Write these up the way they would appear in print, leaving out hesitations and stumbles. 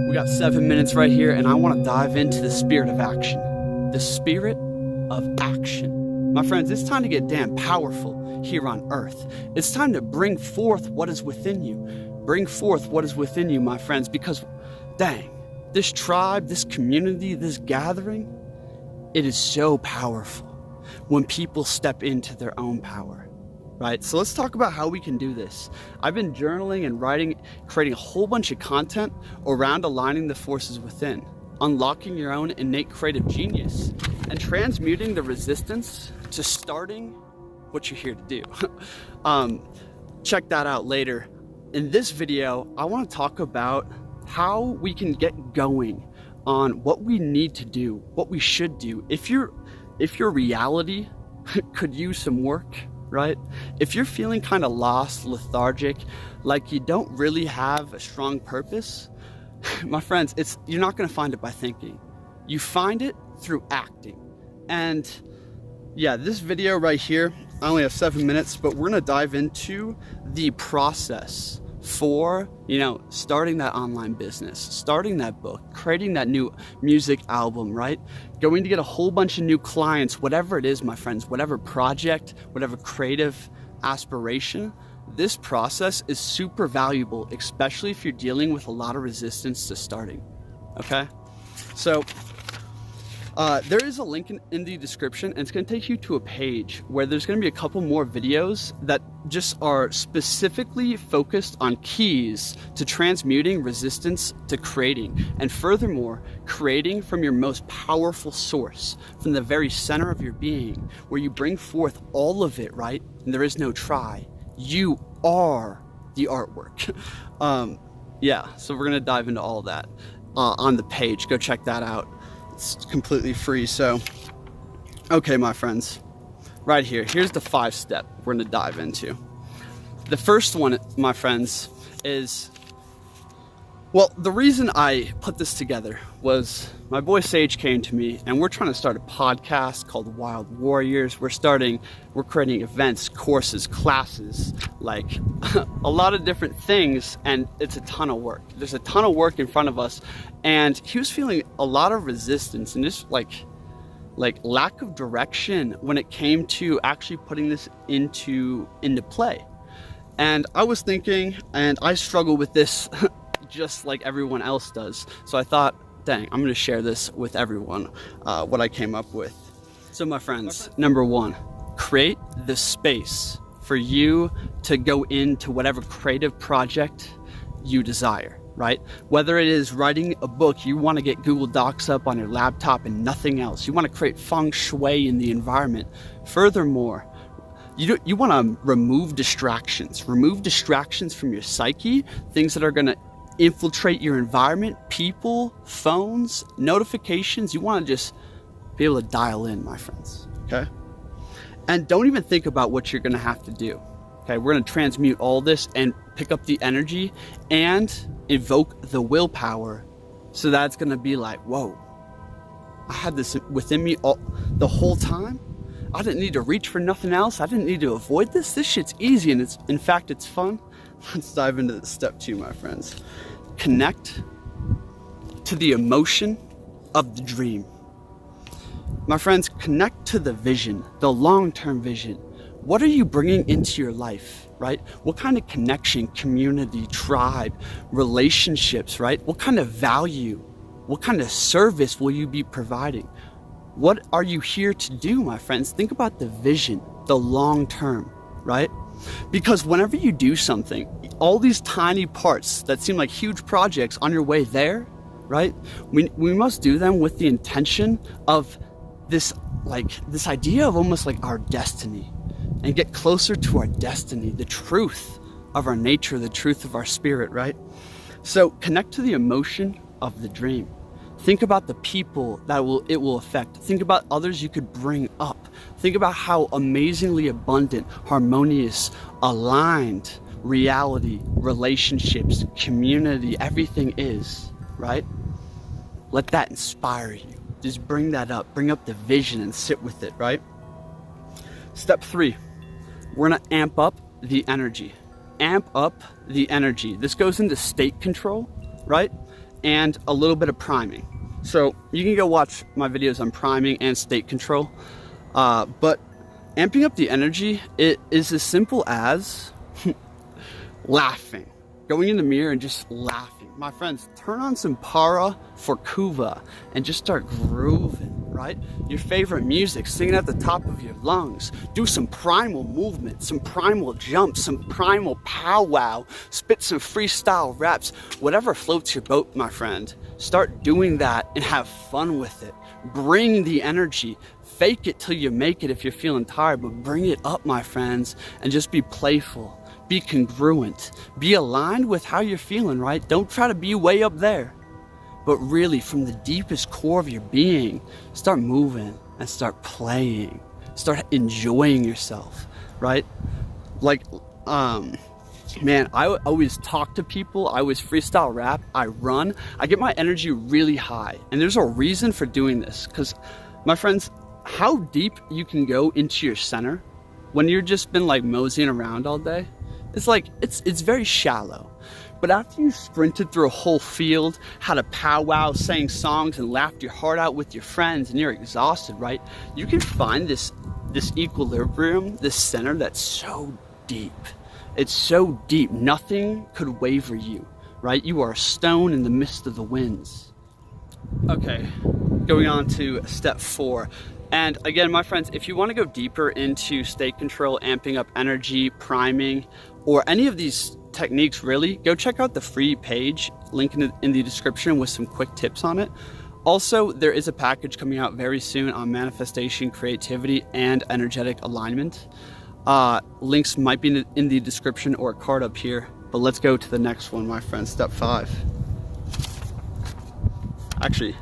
We got 7 minutes right here, and I want to dive into the spirit of action. The spirit of action. My friends, it's time to get damn powerful here on earth. It's time to bring forth what is within you. Bring forth what is within you, my friends, because dang, this tribe, this community, this gathering, it is so powerful when people step into their own power, right? So let's talk about how we can do this. I've been journaling and writing, creating a whole bunch of content around aligning the forces within, unlocking your own innate creative genius, and transmuting the resistance to starting what you're here to do. Check that out later. In this video, I want to talk about how we can get going on what we need to do, what we should do. If your reality could use some work, right? If you're feeling kind of lost, lethargic, like you don't really have a strong purpose, my friends, you're not going to find it by thinking. You find it through acting. And yeah, this video right here, I only have 7 minutes, but we're going to dive into the process for, starting that online business, starting that book, creating that new music album, right? Going to get a whole bunch of new clients, whatever it is, my friends, whatever project, whatever creative aspiration, this process is super valuable, especially if you're dealing with a lot of resistance to starting, okay? So there is a link in the description, and it's going to take you to a page where there's going to be a couple more videos that just are specifically focused on keys to transmuting resistance to creating, and furthermore, creating from your most powerful source, from the very center of your being, where you bring forth all of it, right? And there is no try. You are the artwork. Yeah, so we're going to dive into all of that on the page. Go check that out. It's completely free. So, okay, my friends, right here, here's the 5-step we're going to dive into. The first one, my friends, is, well, the reason I put this together was my boy Sage came to me, and we're trying to start a podcast called Wild Warriors. We're creating events, courses, classes, like a lot of different things, and it's a ton of work. There's a ton of work in front of us, and he was feeling a lot of resistance and just like lack of direction when it came to actually putting this into play. And I was thinking, and I struggle with this just like everyone else does. So I thought, dang, I'm going to share this with everyone, what I came up with. So my friends, number one, create the space for you to go into whatever creative project you desire, right? Whether it is writing a book, you want to get Google Docs up on your laptop and nothing else. You want to create feng shui in the environment. Furthermore, you want to remove distractions from your psyche, things that are going to infiltrate your environment, people, phones, notifications. You want to just be able to dial in, my friends, okay? And don't even think about what you're going to have to do, okay? We're going to transmute all this and pick up the energy and evoke the willpower, so that's going to be like, whoa, I had this within me the whole time. I didn't need to reach for nothing else. I didn't need to avoid this. This shit's easy, and in fact, it's fun. Let's dive into step 2, my friends. Connect to the emotion of the dream. My friends, connect to the vision, the long-term vision. What are you bringing into your life, right? What kind of connection, community, tribe, relationships, right? What kind of value, what kind of service will you be providing? What are you here to do, my friends? Think about the vision, the long term, right? Because whenever you do something, all these tiny parts that seem like huge projects on your way there, right? We must do them with the intention of this idea of almost like our destiny, and get closer to our destiny, the truth of our nature, the truth of our spirit, right? So connect to the emotion of the dream. Think about the people that it will affect. Think about others you could bring up. Think about how amazingly abundant, harmonious, aligned reality, relationships, community, everything is, right? Let that inspire you. Just bring that up. Bring up the vision and sit with it, right? Step 3, we're gonna amp up the energy. Amp up the energy. This goes into state control, right? and a little bit of priming. So you can go watch my videos on priming and state control. But amping up the energy, it is as simple as laughing. Going in the mirror and just laughing. My friends, turn on some para for Kuva and just start grooving, right? Your favorite music, sing it at the top of your lungs. Do some primal movement, some primal jumps, some primal powwow. Spit some freestyle raps. Whatever floats your boat, my friend. Start doing that and have fun with it. Bring the energy. Fake it till you make it if you're feeling tired, but bring it up, my friends, and just be playful. Be congruent, be aligned with how you're feeling, right? Don't try to be way up there, but really from the deepest core of your being, start moving and start playing, start enjoying yourself, right? Like, man, I always talk to people, I always freestyle rap, I run, I get my energy really high. And there's a reason for doing this, because my friends, how deep you can go into your center when you've just been like moseying around all day, it's like, it's very shallow. But after you sprinted through a whole field, had a powwow, sang songs and laughed your heart out with your friends and you're exhausted, right? You can find this equilibrium, this center that's so deep. It's so deep, nothing could waver you, right? You are a stone in the midst of the winds. Okay, going on to step 4. And again, my friends, if you want to go deeper into state control, amping up energy, priming, or any of these techniques, really, go check out the free page, link in the description with some quick tips on it. Also, there is a package coming out very soon on manifestation, creativity, and energetic alignment. Links might be in the description or a card up here, but let's go to the next one, my friends, step 5. Actually,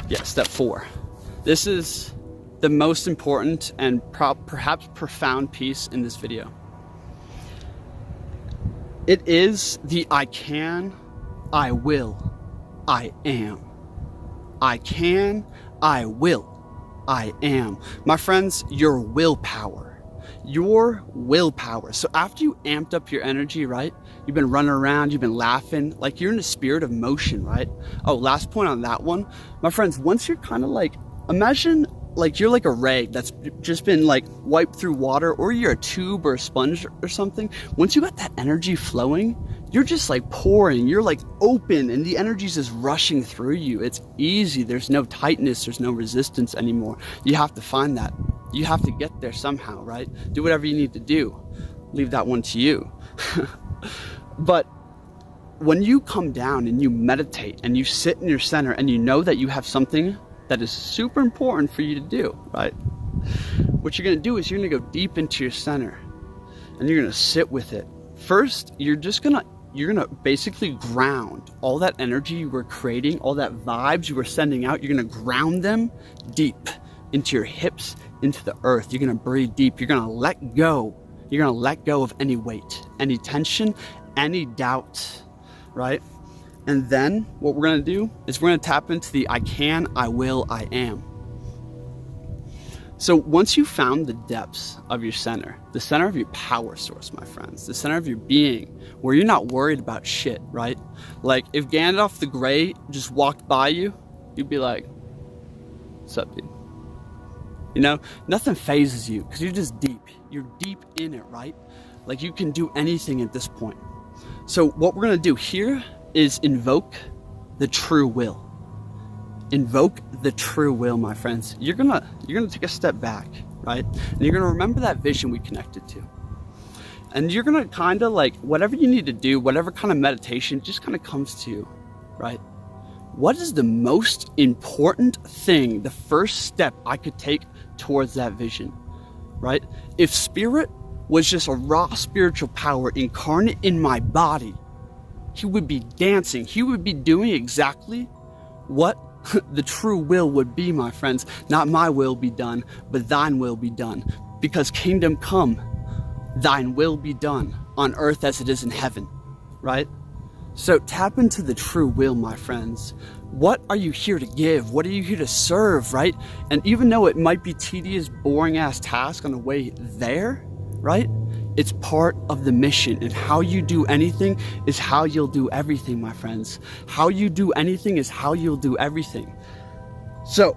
yeah, step 4. This is the most important and perhaps profound piece in this video. It is the I can, I will, I am. I can, I will, I am. My friends, your willpower. Your willpower. So after you amped up your energy, right? You've been running around, you've been laughing, like you're in a spirit of motion, right? Oh, last point on that one. My friends, once you're kind of like, imagine like you're like a rag that's just been like wiped through water, or you're a tube or a sponge or something. Once you got that energy flowing, you're just like pouring, you're like open and the energy's just rushing through you. It's easy. There's no tightness, there's no resistance anymore. You have to find that. You have to get there somehow, right? Do whatever you need to do. Leave that one to you. But when you come down and you meditate and you sit in your center and you know that you have something that is super important for you to do, right? What you're gonna do is you're gonna go deep into your center and you're gonna sit with it. First, you're gonna basically ground all that energy you were creating, all that vibes you were sending out. You're gonna ground them deep into your hips, into the earth. You're gonna breathe deep. You're gonna let go. You're gonna let go of any weight, any tension, any doubt, right? And then what we're gonna do is we're gonna tap into the I can, I will, I am. So once you found the depths of your center, the center of your power source, my friends, the center of your being, where you're not worried about shit, right? Like if Gandalf the Grey just walked by you, you'd be like, what's up, dude? You know, nothing phases you because you're just deep. You're deep in it, right? Like you can do anything at this point. So what we're gonna do here is invoke the true will. Invoke the true will, my friends. You're gonna take a step back, right? And you're gonna remember that vision we connected to. And you're gonna kind of like, whatever you need to do, whatever kind of meditation just kind of comes to you, right? What is the most important thing, the first step I could take towards that vision, right? If spirit was just a raw spiritual power incarnate in my body, he would be dancing. He would be doing exactly what the true will would be, my friends. Not my will be done, but thine will be done. Because kingdom come, thine will be done on earth as it is in heaven, right? So tap into the true will, my friends. What are you here to give? What are you here to serve, right? And even though it might be tedious, boring ass task on the way there, right? It's part of the mission, and how you do anything is how you'll do everything, my friends. How you do anything is how you'll do everything. So,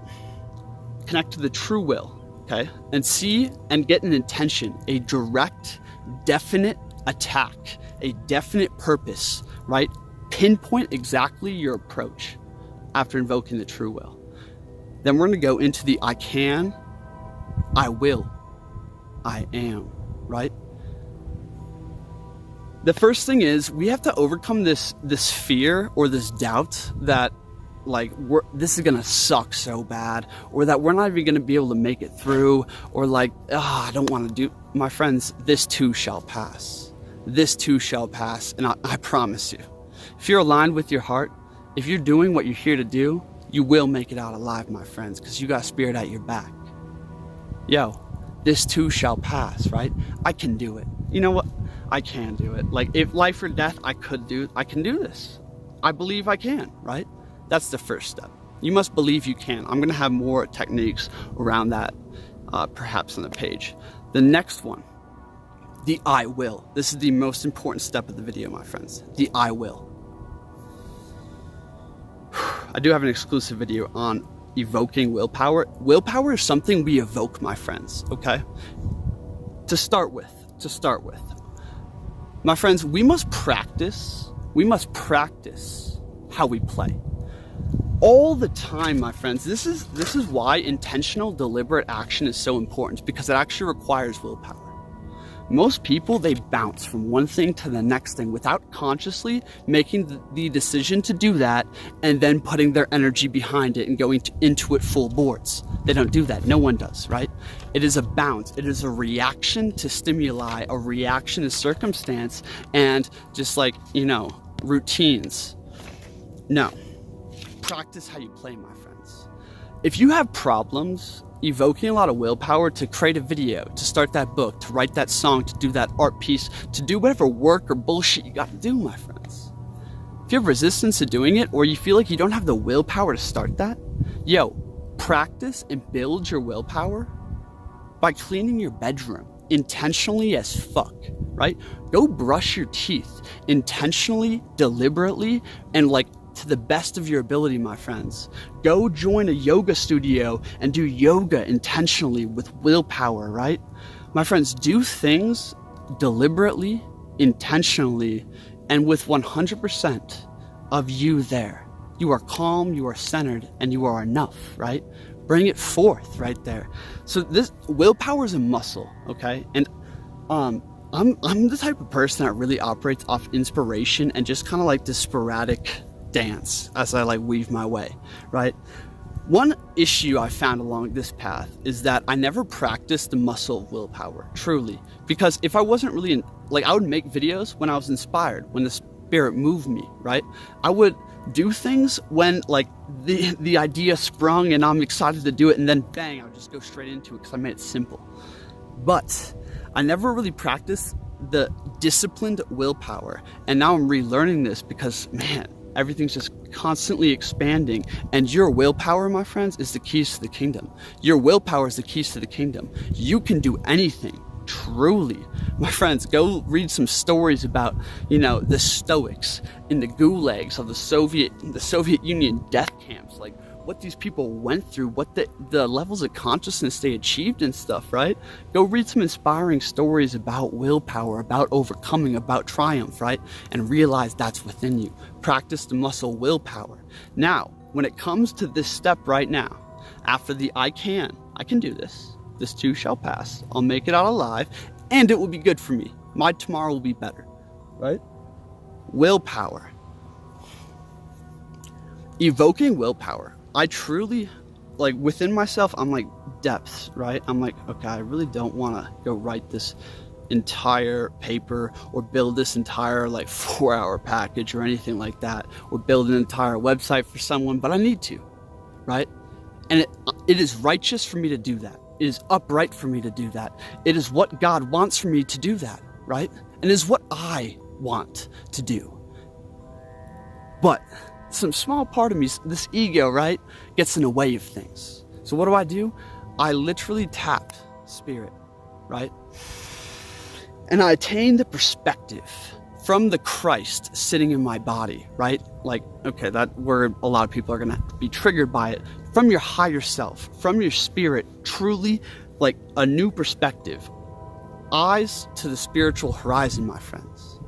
connect to the true will, okay? And see and get an intention, a direct, definite attack, a definite purpose, right? Pinpoint exactly your approach after invoking the true will. Then we're going to go into the I can, I will, I am, right? The first thing is we have to overcome this fear or this doubt that like this is gonna suck so bad, or that we're not even gonna be able to make it through, or like, I don't want to do. My friends, this too shall pass. This too shall pass, and I promise you, if you're aligned with your heart, if you're doing what you're here to do, you will make it out alive, my friends, because you got spirit at your back. Yo, this too shall pass, right? I can do it. You know what? I can do it. Like, if life or death, I can do this. I believe I can, right? That's the first step. You must believe you can. I'm going to have more techniques around that, perhaps on the page. The next one, the I will. This is the most important step of the video, my friends. The I will. I do have an exclusive video on evoking willpower. Willpower is something we evoke, my friends, okay? To start with. My friends, we must practice how we play. All the time, my friends. This is why intentional, deliberate action is so important, because it actually requires willpower. Most people, they bounce from one thing to the next thing without consciously making the decision to do that and then putting their energy behind it and going into it full boards. They don't do that. No one does, right? It is a bounce. It is a reaction to stimuli, a reaction to circumstance, and just like, routines. No. Practice how you play, my friends. If you have problems evoking a lot of willpower to create a video, to start that book, to write that song, to do that art piece, to do whatever work or bullshit you got to do, my friends. If you have resistance to doing it, or you feel like you don't have the willpower to start that, practice and build your willpower by cleaning your bedroom intentionally as fuck, right? Go brush your teeth intentionally, deliberately, and to the best of your ability, my friends. Go join a yoga studio and do yoga intentionally with willpower, right? My friends, do things deliberately, intentionally, and with 100% of you there. You are calm, you are centered, and you are enough, right? Bring it forth right there. So this willpower is a muscle, okay? And I'm the type of person that really operates off inspiration and just kind of like this sporadic dance as I weave my way, right? One issue I found along this path is that I never practiced the muscle of willpower, truly. Because if I wasn't really, I would make videos when I was inspired, when the spirit moved me, right? I would do things when the idea sprung and I'm excited to do it, and then bang, I would just go straight into it because I made it simple. But I never really practiced the disciplined willpower, and now I'm relearning this because, man, everything's just constantly expanding, and your willpower, my friends, is the keys to the kingdom. Your willpower is the keys to the kingdom. You can do anything, truly. My friends, go read some stories about, the Stoics in the gulags of the Soviet Union death camps, what these people went through, what the levels of consciousness they achieved and stuff, right? Go read some inspiring stories about willpower, about overcoming, about triumph, right? And realize that's within you. Practice the muscle willpower. Now, when it comes to this step right now, after the I can do this. This too shall pass. I'll make it out alive, and it will be good for me. My tomorrow will be better, right? Willpower. Evoking willpower. I truly, within myself, I'm depths, right? I'm okay, I really don't want to go write this entire paper or build this entire 4-hour package or anything like that, or build an entire website for someone, but I need to, right? And it is righteous for me to do that. It is upright for me to do that. It is what God wants for me to do that, right? And it is what I want to do. But some small part of me, this ego, right, gets in the way of things. So what do? I literally tap spirit, right? And I attain the perspective from the Christ sitting in my body, right? Like, okay, that word, a lot of people are gonna be triggered by it. From your higher self, from your spirit, truly like a new perspective. Eyes to the spiritual horizon, my friends,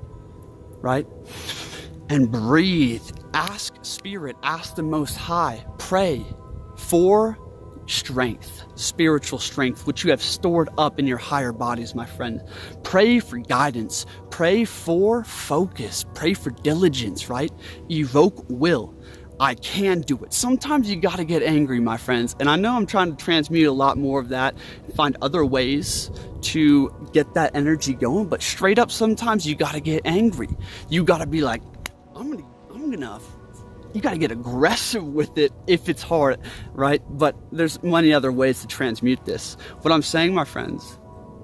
right? And breathe, ask Spirit, ask the Most High, pray for strength, spiritual strength, which you have stored up in your higher bodies, my friend. Pray for guidance, pray for focus, pray for diligence, right? Evoke will. I can do it. Sometimes you gotta get angry, my friends. And I know I'm trying to transmute a lot more of that, find other ways to get that energy going, but straight up, sometimes you gotta get angry. You gotta be like, you gotta get aggressive with it if it's hard, right? But there's many other ways to transmute this. What I'm saying, my friends,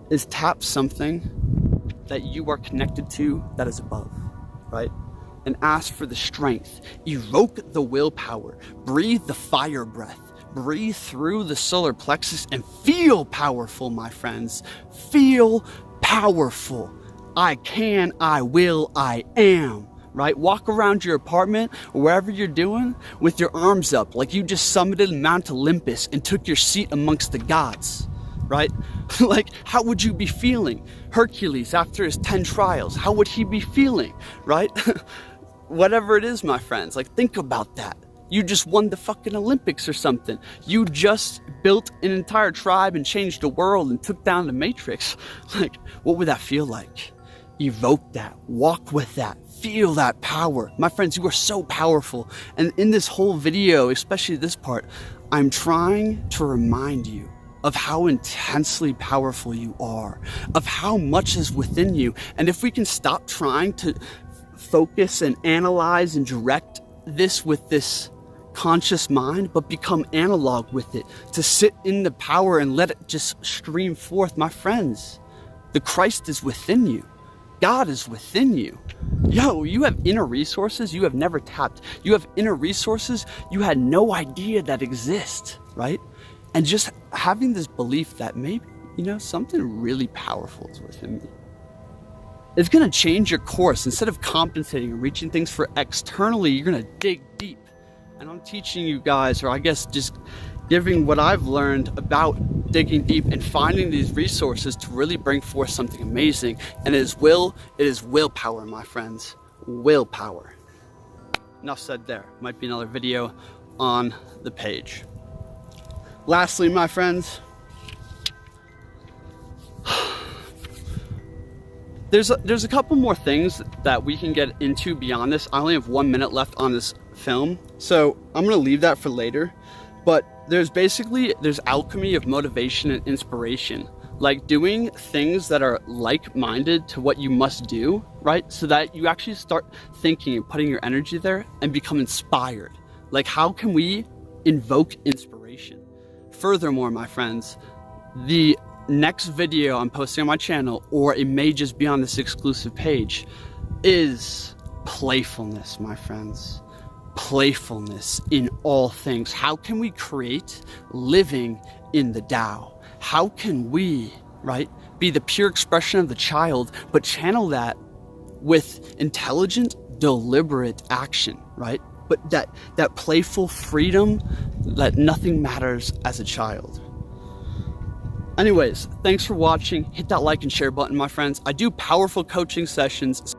is tap something that you are connected to that is above, right? And ask for the strength. Evoke the willpower. Breathe the fire breath. Breathe through the solar plexus and feel powerful, my friends. Feel powerful. I can, I will, I am. Right? Walk around your apartment or wherever you're doing with your arms up like you just summited Mount Olympus and took your seat amongst the gods, right? Like, how would you be feeling? Hercules, after his 10 trials, how would he be feeling, right? Whatever it is, my friends, like, think about that. You just won the fucking Olympics or something. You just built an entire tribe and changed the world and took down the Matrix. Like, what would that feel like? Evoke that, walk with that, feel that power. My friends, you are so powerful. And in this whole video, especially this part, I'm trying to remind you of how intensely powerful you are, of how much is within you. And if we can stop trying to focus and analyze and direct this with this conscious mind, but become analog with it, to sit in the power and let it just stream forth, my friends, the Christ is within you. God is within you. Yo, you have inner resources you have never tapped. You have inner resources you had no idea that exist, right? And just having this belief that maybe, something really powerful is within me. It's gonna change your course. Instead of compensating and reaching things for externally, you're gonna dig deep. And I'm teaching you guys, or I guess just giving what I've learned about digging deep and finding these resources to really bring forth something amazing. And it is willpower, my friends. Willpower. Enough said there. Might be another video on the page. Lastly, my friends, there's a couple more things that we can get into beyond this. I only have 1 minute left on this film, so I'm gonna leave that for later. But there's alchemy of motivation and inspiration, like doing things that are like-minded to what you must do, right? So that you actually start thinking and putting your energy there and become inspired. Like, how can we invoke inspiration? Furthermore, my friends, the next video I'm posting on my channel, or it may just be on this exclusive page, is playfulness, my friends. Playfulness in all things. How can we create living in the Tao? How can we, right, be the pure expression of the child, but channel that with intelligent, deliberate action, right? But that playful freedom, that nothing matters as a child. Anyways, thanks for watching. Hit that like and share button, my friends. I do powerful coaching sessions